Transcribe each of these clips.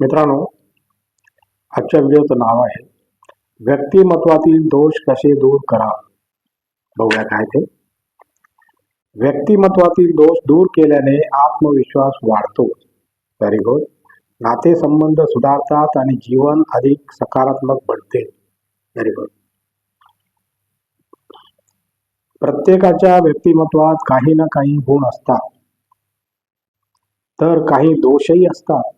मित्रांनो, आजच्या व्हिडिओचं नाव आहे व्यक्तिमत्वातील दोष कसे दूर करा. बघूया काय ते. व्यक्तिमत्वातील दोष दूर केल्याने आत्मविश्वास वाढतो. Very good. नातेसंबंध सुधारतात आणि जीवन अधिक सकारात्मक बनते. Very good. प्रत्येकाच्या व्यक्तिमत्वात काही ना काही गुण असतात, तर काही दोषही असतात.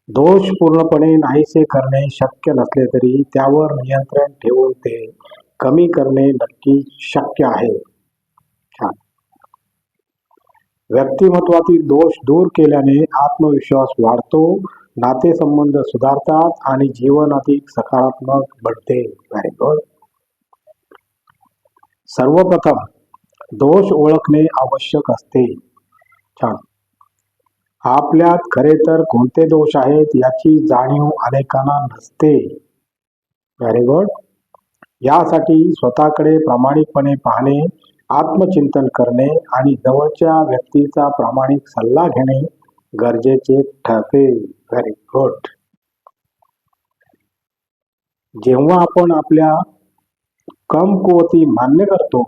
दोष पूर्णपणे नाहीसे करणे शक्य नसले तरी त्यावर नियंत्रण ठेवून ते कमी करणे नक्की शक्य आहे. छान. व्यक्तिमत्वातील दोष दूर केल्याने आत्मविश्वास वाढतो, नातेसंबंध सुधारतात आणि जीवन अधिक सकारात्मक बनते. Very good. सर्वप्रथम दोष ओळखणे आवश्यक असते. छान. आपल्यात खरे तर कोणते दोष आहेत याची जाणीव अनेकांना नसते. Very good. यासाठी स्वतःकडे प्रामाणिकपणे पाहणे, आत्मचिंतन करणे आणि जवळच्या व्यक्तीचा प्रामाणिक सल्ला घेणे गरजेचे ठरते. Very good. जेव्हा आपण आपल्या कमकुवती मान्य करतो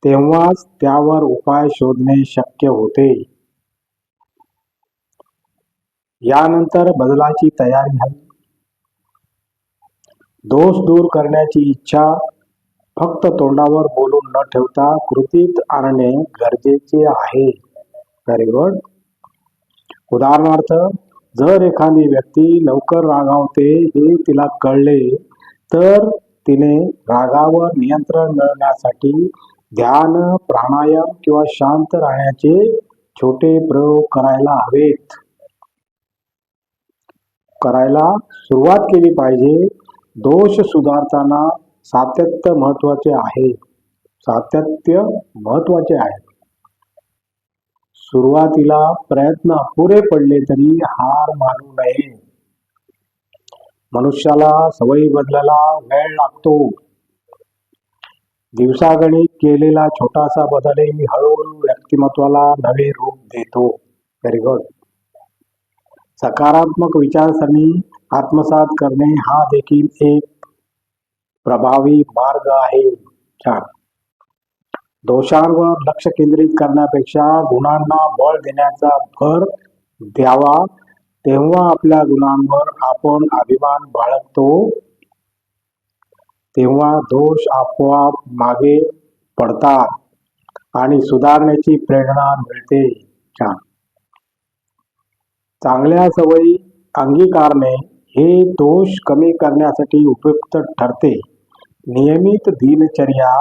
तेव्हाच त्यावर उपाय शोधणे शक्य होते. यानंतर बदलाची तयारी हवी. दोष दूर करण्याची इच्छा फक्त तोंडावर बोलून न ठेवता कृतीत आणणे गरजेचे आहे. Very good. उदाहरणार्थ, जर एखादी व्यक्ती लवकर रागावते हे तिला कळले तर तिने रागावर नियंत्रण मिळवण्यासाठी ध्यान, प्राणायाम किंवा शांत राहण्याचे छोटे प्रयोग करायला सुरुवात केली पाहिजे. दोष सुधारताना सातत्य महत्वाचे आहे. सुरुवातीला प्रयत्न अपुरे पडले तरी हार मानू नये. मनुष्याला सवयी बदलायला वेळ लागतो. दिवसागणिक केलेला छोटासा बदलही हळूहळू व्यक्तिमत्वाला नवे रूप देतो. Very good. सकारात्मक विचारसरणी आत्मसात करणे हा देखील एक प्रभावी मार्ग आहे. छान. दोषांवर लक्ष केंद्रित करण्यापेक्षा गुणांना बळ देण्याचा भर द्यावा. तेव्हा आपल्या गुणांवर आपण अभिमान बाळगतो. तेव्हा दोष आपोआप मागे पडतात आणि सुधारण्याची प्रेरणा मिळते. छान. चांगल्या सवयी अंगीकारणे हे दोष कमी करण्यासाठी उपयुक्त ठरते. नियमित दिनचर्या,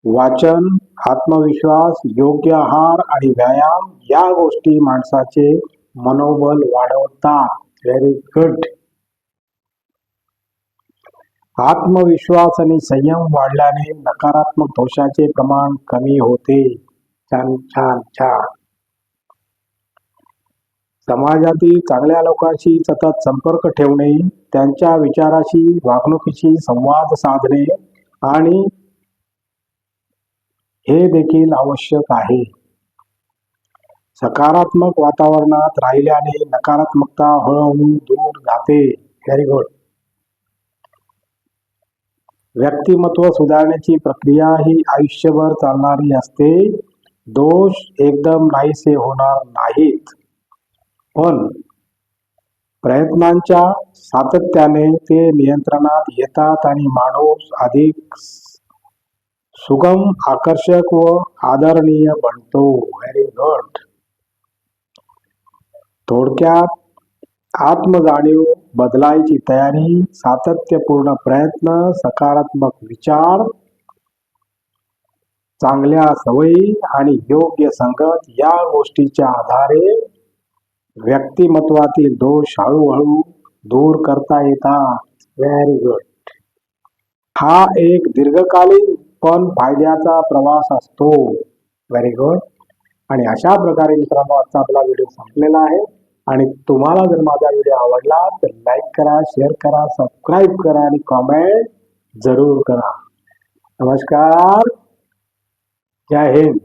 वाचन, आत्मविश्वास, योग्य आहार आणि व्यायाम या गोष्टी माणसाचे मनोबल वाढवतात. Very good. आत्मविश्वास आणि संयम वाढल्याने नकारात्मक दोषाचे प्रमाण कमी होते. छान छान छान. समाजातील चांगल्या लोकांशी सतत संपर्क ठेवणे, त्यांच्या विचाराशी, वागणुकीशी संवाद साधणे आणि हे देखील आवश्यक आहे. सकारात्मक वातावरणात राहिल्याने नकारात्मकता हळूहळू दूर जाते. Very good. व्यक्तिमत्व सुधारण्याची प्रक्रिया ही आयुष्यभर चालणारी असते. दोष एकदम नाहीसे होणार नाहीत, पण प्रयत्नांच्या सातत्याने ते नियंत्रणात येतात आणि माणूस अधिक सुगम, आकर्षक व आदरणीय बनतो. Very good. थोडक्यात, आत्मजाणीव, बदलायची तयारी, सातत्यपूर्ण प्रयत्न, सकारात्मक विचार, चांगल्या सवयी आणि योग्य संगत या गोष्टीच्या आधारे व्यक्तिमत्वातील दोष हळूहळू दूर करता येतात. Very good. हा एक दीर्घकालीन पण फायद्याचा प्रवास असतो. Very good. आणि अशा प्रकारे मित्रांनो आजचा आपला व्हिडिओ संपलेला आहे. आणि तुम्हाला जर माझा व्हिडिओ आवडला तर लाईक करा, शेअर करा, सबस्क्राईब करा आणि कॉमेंट जरूर करा. नमस्कार. जय हिंद.